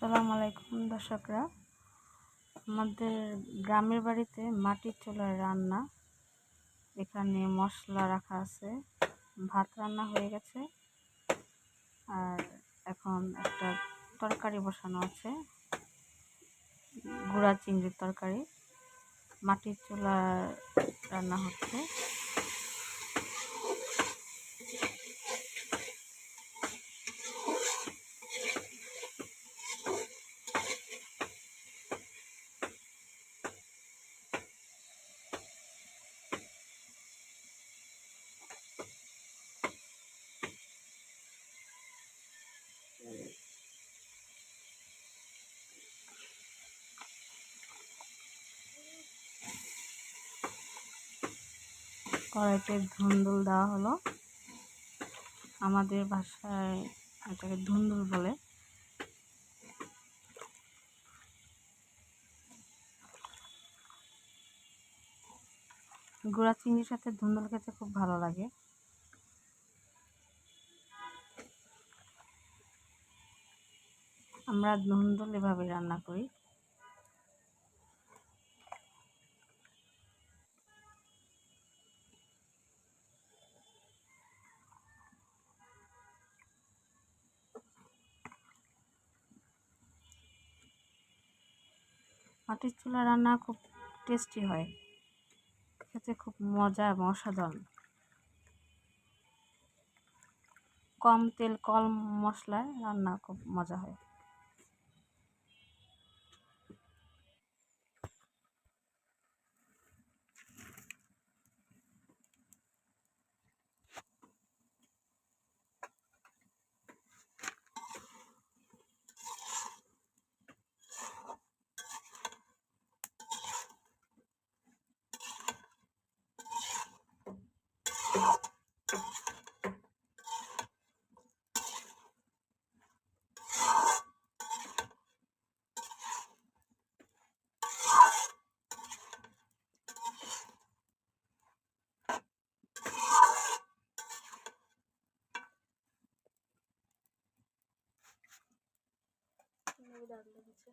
আসসালামু আলাইকুম দর্শকরা। আমাদের গ্রামের বাড়িতে মাটির চুলায় রান্না। এখানে মশলা রাখা আছে, ভাত রান্না হয়ে গেছে, আর এখন একটা তরকারি বসানো আছে, গুঁড়া চিংড়ির তরকারি। মাটির চুলায় রান্না হচ্ছে। কড়াইতে ধুন্দুল দেওয়া হলো, আমাদের ভাষায় এটাকে ধুন্দুল বলে। গুঁড়া চিংড়ির সাথে ধুন্দুল খেতে খুব ভালো লাগে। আমরা ধুন্দুল এভাবে রান্না করি। মাটির চুলা রান্না খুব টেস্টি হয়, খেতে খুব মজা এবং অসাধারণ। কম তেল কম মশলায় রান্না খুব মজা হয়। দারুণ লেগেছে।